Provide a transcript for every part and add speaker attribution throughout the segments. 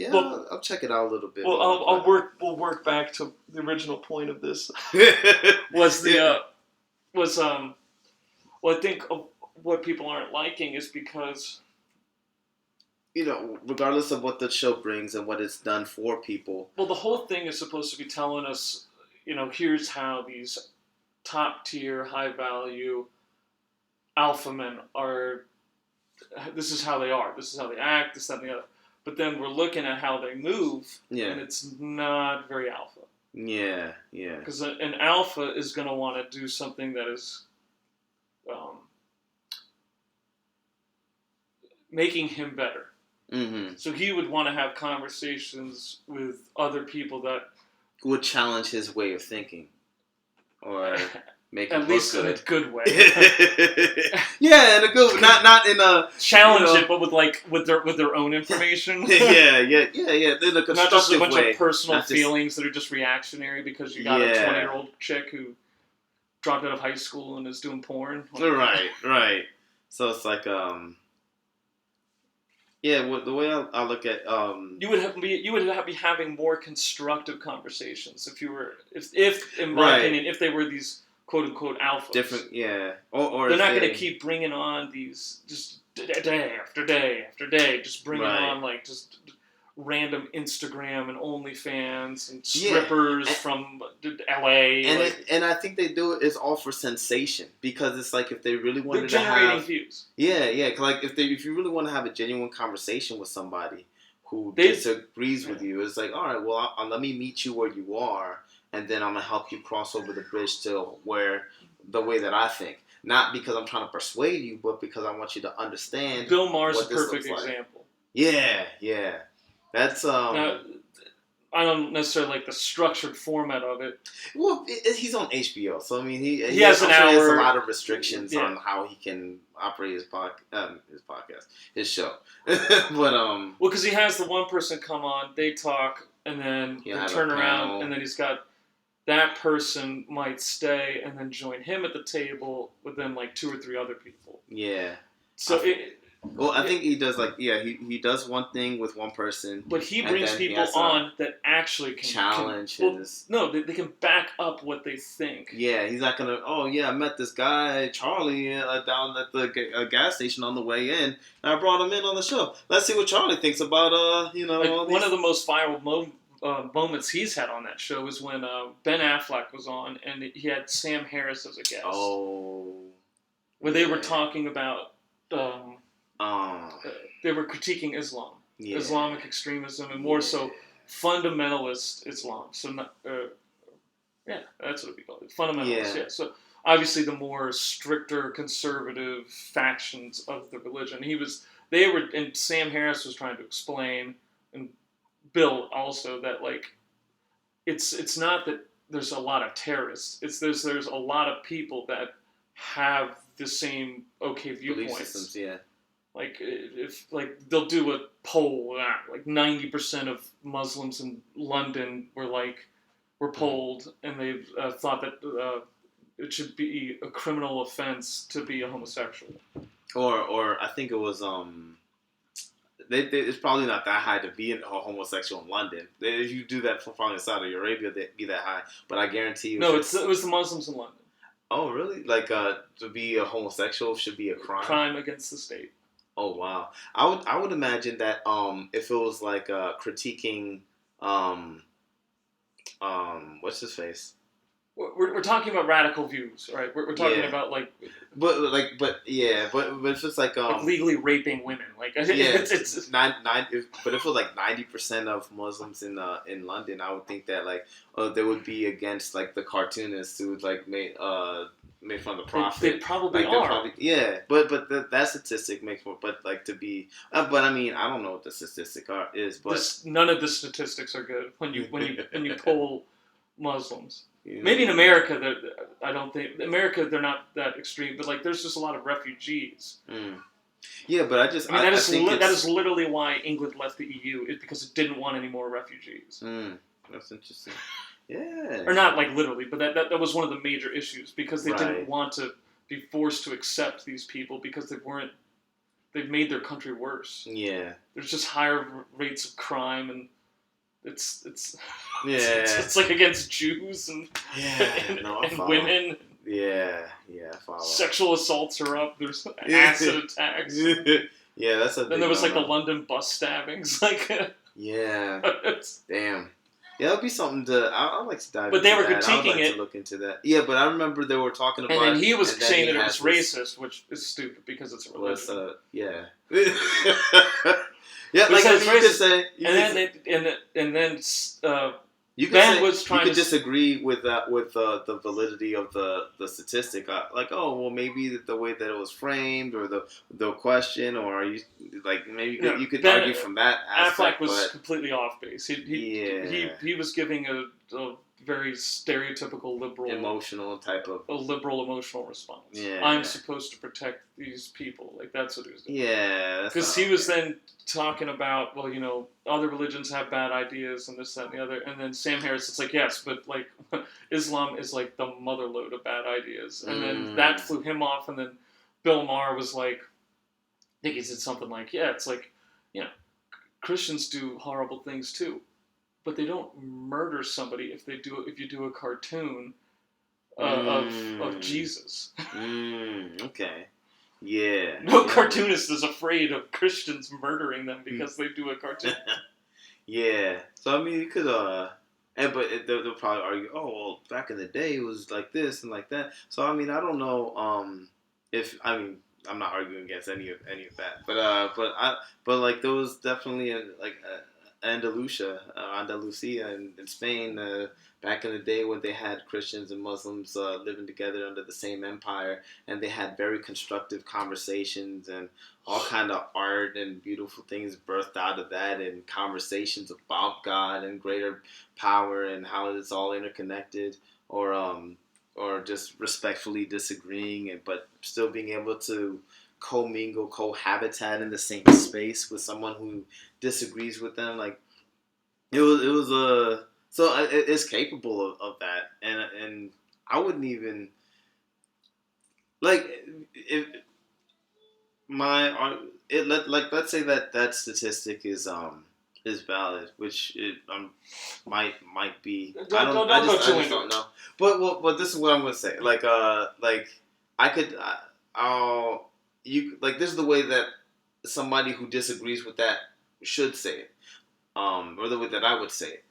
Speaker 1: Yeah,
Speaker 2: well,
Speaker 1: I'll check it out a little bit.
Speaker 2: Well, we'll work back to the original point of this. was well, I think what people aren't liking is because,
Speaker 1: regardless of what the show brings and what it's done for people.
Speaker 2: Well, the whole thing is supposed to be telling us, here's how these top tier, high value alpha men are. This is how they are. This is how they act. This, that, and the other. But then we're looking at how they move, and it's not very alpha.
Speaker 1: Yeah.
Speaker 2: Because an alpha is going to want to do something that is making him better.
Speaker 1: Mm-hmm.
Speaker 2: So he would want to have conversations with other people that
Speaker 1: would challenge his way of thinking, or make him
Speaker 2: at least
Speaker 1: look good.
Speaker 2: in a good way.
Speaker 1: Yeah, in a good way. Not in a
Speaker 2: challenge it, but with their own information.
Speaker 1: yeah. In a constructive
Speaker 2: not just a bunch
Speaker 1: way.
Speaker 2: of personal feelings that are just reactionary because you got a 20-year-old chick who dropped out of high school and is doing porn.
Speaker 1: Right. So it's like the way I look at you
Speaker 2: would be having more constructive conversations if in my opinion, if they were these quote unquote alphas.
Speaker 1: Different, or
Speaker 2: they're not going to keep bringing on these just day after day after day, just bringing on like just random Instagram and OnlyFans and strippers from LA.
Speaker 1: And I think they do it is all for sensation, because it's like if they really wanted
Speaker 2: to have generating views.
Speaker 1: Yeah. Like if you really want to have a genuine conversation with somebody who disagrees with you, it's like, all right, well, let me meet you where you are, and then I'm gonna help you cross over the bridge to where the way that I think. Not because I'm trying to persuade you, but because I want you to understand.
Speaker 2: Bill Maher's a perfect example.
Speaker 1: Yeah. That's
Speaker 2: Now, I don't necessarily like the structured format of it.
Speaker 1: Well, he's on HBO, so I mean, he
Speaker 2: has an hour.
Speaker 1: Has a lot of restrictions on how he can operate his podcast, his show. But
Speaker 2: well, because he has the one person come on, they talk, and then they turn around, and then he's got that person might stay and then join him at the table with then like 2 or 3 other people.
Speaker 1: Yeah.
Speaker 2: So
Speaker 1: I think he does he does one thing with one person,
Speaker 2: but he brings people on that actually can
Speaker 1: challenge
Speaker 2: they can back up what they think.
Speaker 1: Yeah, he's not gonna. Oh yeah, I met this guy Charlie down at the gas station on the way in, and I brought him in on the show. Let's see what Charlie thinks about
Speaker 2: one of the most viral moments he's had on that show is when Ben Affleck was on, and he had Sam Harris as a guest.
Speaker 1: Oh,
Speaker 2: where they were talking about. They were critiquing Islam, Islamic extremism, and more so fundamentalist Islam. So, that's what we call it, fundamentalists. Yeah. So obviously, the more stricter conservative factions of the religion. And Sam Harris was trying to explain, and Bill also, that like, it's not that there's a lot of terrorists. There's a lot of people that have the same viewpoints.
Speaker 1: Systems, yeah.
Speaker 2: Like if they'll do a poll, like 90% of Muslims in London were polled, and they thought that it should be a criminal offense to be a homosexual.
Speaker 1: Or I think it was it's probably not that high to be a homosexual in London. If you do that for probably in Saudi Arabia, they'd be that high. But I guarantee you,
Speaker 2: it was the Muslims in London.
Speaker 1: Oh really? Like to be a homosexual should be a crime.
Speaker 2: Crime against the state.
Speaker 1: Oh wow! I would imagine that if it was like critiquing what's his face?
Speaker 2: We're talking about radical views, right? We're talking about
Speaker 1: but if it's like
Speaker 2: legally raping women,
Speaker 1: it's but if it was like 90% of Muslims in London, I would think that they would be against the cartoonists who made fun of the prophet.
Speaker 2: They probably are.
Speaker 1: But that statistic makes more. But to be, but I mean, I don't know what the statistic is. But
Speaker 2: none of the statistics are good when you poll Muslims. Maybe in America, I don't think America they're not that extreme. But there's just a lot of refugees.
Speaker 1: Mm. Yeah, but I think
Speaker 2: that is literally why England left the EU. It's because it didn't want any more refugees.
Speaker 1: That's interesting. Yeah.
Speaker 2: Or not literally, but that was one of the major issues because they didn't want to be forced to accept these people because they weren't they've made their country worse.
Speaker 1: Yeah.
Speaker 2: There's just higher rates of crime, and it's
Speaker 1: Yeah.
Speaker 2: it's like against Jews and women.
Speaker 1: Yeah, I follow.
Speaker 2: Sexual assaults are up. There's acid attacks.
Speaker 1: Yeah, that's a.
Speaker 2: Then there was like the London bus stabbings. Like,
Speaker 1: yeah, damn. Yeah, that'd be something to. I'd like to dive.
Speaker 2: But they were
Speaker 1: that.
Speaker 2: critiquing it.
Speaker 1: To look into that. Yeah, but I remember they were talking about.
Speaker 2: And then he was saying that it was racist, which is stupid because it's a religion.
Speaker 1: Yeah. Yeah, like you could say.
Speaker 2: And then
Speaker 1: you could
Speaker 2: Ben
Speaker 1: say,
Speaker 2: was trying
Speaker 1: you could
Speaker 2: to
Speaker 1: disagree with that, with the validity of the statistic. Like, oh, well, maybe the way that it was framed, or the question, or you like maybe you could
Speaker 2: Ben,
Speaker 1: argue from that aspect.
Speaker 2: Affleck was completely off base. He was giving a very stereotypical liberal,
Speaker 1: emotional type of
Speaker 2: a liberal emotional response.
Speaker 1: Yeah,
Speaker 2: I'm supposed to protect these people. Like, that's what he was doing.
Speaker 1: Yeah,
Speaker 2: because he was then talking about, well, other religions have bad ideas and this, that, and the other. And then Sam Harris, it's like, yes, but like Islam is like the motherlode of bad ideas. And then that flew him off. And then Bill Maher was like, I think he said something like, yeah, it's like, Christians do horrible things too, but they don't murder somebody if you do a cartoon of Jesus.
Speaker 1: Okay. Yeah.
Speaker 2: No cartoonist is afraid of Christians murdering them because they do a cartoon.
Speaker 1: Yeah. So I mean, you could but they'll probably argue, oh well, back in the day it was like this and like that. So I mean, I don't know I'm not arguing against any of that, but like there was definitely Andalusia in Spain back in the day when they had Christians and Muslims living together under the same empire, and they had very constructive conversations, and all kind of art and beautiful things birthed out of that, and conversations about God and greater power and how it's all interconnected, or just respectfully disagreeing, but still being able to commingle, cohabitat in the same space with someone who disagrees with them. Like it's capable of that, and I wouldn't even like if let's say that statistic is valid, which it might be. I just don't know. But this is what I'm gonna say. This is the way that somebody who disagrees with that should say it, or the way that I would say it.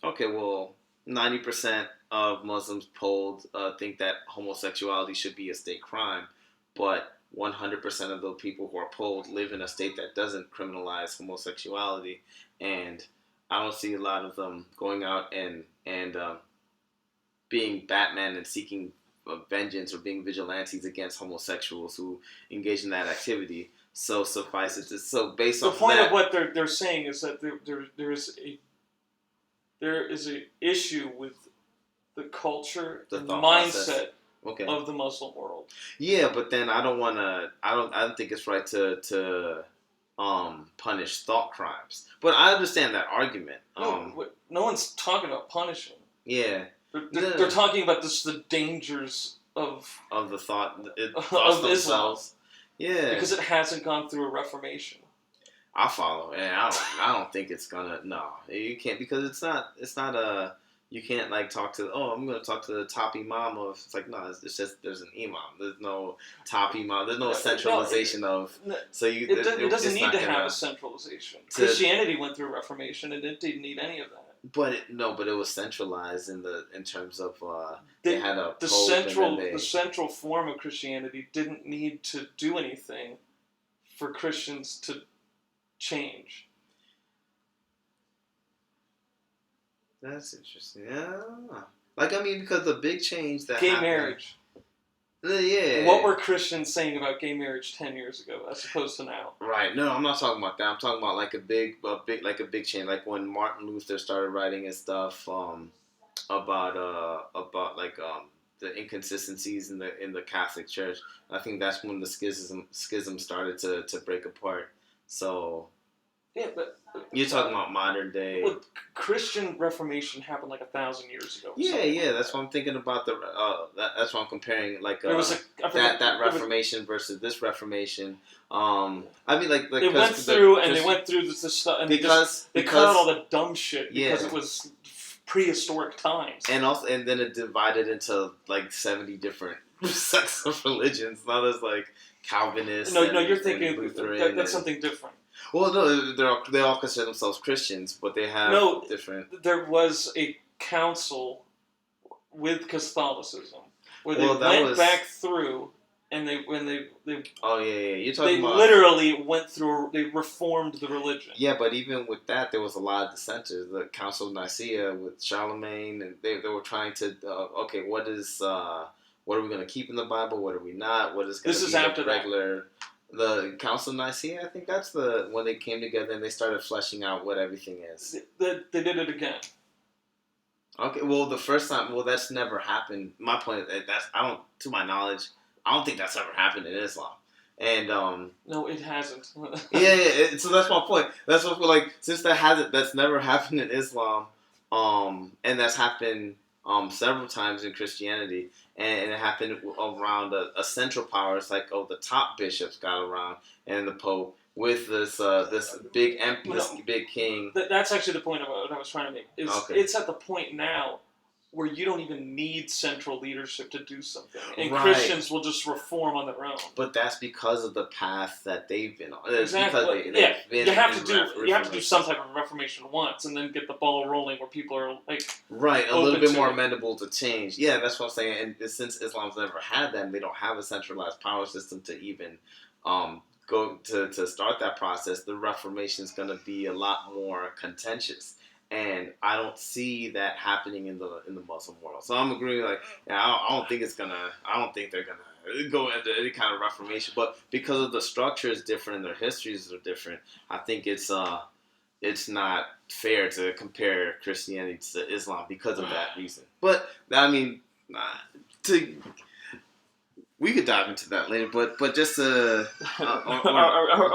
Speaker 1: Okay, well, 90% of Muslims polled think that homosexuality should be a state crime, but 100% of the people who are polled live in a state that doesn't criminalize homosexuality, and I don't see a lot of them going out and being Batman and seeking vengeance or being vigilantes against homosexuals who engage in that activity. So suffice it to based on
Speaker 2: the point of what they're saying is that there is a issue with the culture and mindset of the Muslim world.
Speaker 1: Yeah, but then I don't think it's right to punish thought crimes. But I understand that argument.
Speaker 2: No one's talking about punishing.
Speaker 1: Yeah.
Speaker 2: They're talking about the dangers of
Speaker 1: the thoughts
Speaker 2: of
Speaker 1: themselves.
Speaker 2: Islam.
Speaker 1: Yeah.
Speaker 2: Because it hasn't gone through a reformation.
Speaker 1: I follow, and I don't think it's gonna. No, you can't, because it's not a. You can't talk to. Oh, I'm gonna talk to the top imam of. It's like, no, it's just there's an imam. There's no top imam. There's no centralization of. So
Speaker 2: it doesn't need to have a centralization. Christianity went through a reformation, and it didn't need any of that.
Speaker 1: But it was centralized in terms of they had a
Speaker 2: the central form of Christianity didn't need to do anything for Christians to change.
Speaker 1: That's interesting. Yeah, because the big change that
Speaker 2: gay
Speaker 1: happened,
Speaker 2: marriage.
Speaker 1: Yeah.
Speaker 2: What were Christians saying about gay marriage 10 years ago, as opposed to now?
Speaker 1: Right. No, I'm not talking about that. I'm talking about a big change. Like when Martin Luther started writing his stuff about the inconsistencies in the Catholic Church. I think that's when the schism started to break apart. So
Speaker 2: Yeah, but
Speaker 1: you're talking about modern day.
Speaker 2: Well, Christian Reformation happened like 1,000 years ago.
Speaker 1: Yeah. That's what I'm thinking about. That's what I'm comparing. Like
Speaker 2: there was
Speaker 1: that Reformation versus this Reformation. I mean, like
Speaker 2: they went through the stuff, and they cut out all the dumb shit because it was prehistoric times.
Speaker 1: And then it divided into like 70 different sects of religions. Now there's like Calvinists.
Speaker 2: No, you're thinking Lutheran. That's something different.
Speaker 1: Well, no, they all consider themselves Christians, but they have different.
Speaker 2: There was a council with Catholicism where they went back through, and they
Speaker 1: oh yeah, you're talking about.
Speaker 2: They literally went through. They reformed the religion.
Speaker 1: Yeah, but even with that, there was a lot of dissenters. The Council of Nicaea with Charlemagne, and they were trying to okay, what are we going to keep in the Bible? What are we not? What is going to be after regular? The Council of Nicaea, I think that's when they came together and they started fleshing out what everything is.
Speaker 2: They did it again.
Speaker 1: Okay, well, the first time, that's never happened. My point is to my knowledge, I don't think that's ever happened in Islam. And
Speaker 2: no, it hasn't.
Speaker 1: yeah. So that's my point. That's what since that's never happened in Islam, and that's happened several times in Christianity, and it happened around a central power. It's like the top bishops got around and the Pope with this big big king.
Speaker 2: That's actually the point of what I was trying to make. It's at the point now where you don't even need central leadership to do something, and Christians will just reform on their own.
Speaker 1: But that's because of the path that they've been on.
Speaker 2: Exactly. You have to do some type of reformation once, and then get the ball rolling where people are like
Speaker 1: a little bit more amenable to change. Yeah, that's what I'm saying. And since Islam's never had that, and they don't have a centralized power system to even go to start that process. The Reformation is going to be a lot more contentious. And I don't see that happening in the Muslim world. So I'm agreeing. I don't think they're gonna go into any kind of reformation. But because of the structure is different and their histories are different, I think it's not fair to compare Christianity to Islam because of that reason. But I mean, we could dive into that later, but just
Speaker 2: are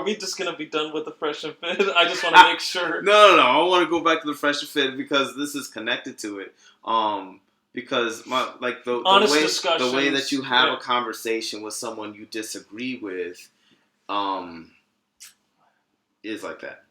Speaker 2: we just gonna be done with the fresh and fit? I just want to make sure.
Speaker 1: No. I want to go back to the fresh and fit because this is connected to it. Because the way that you have a conversation with someone you disagree with, is like that.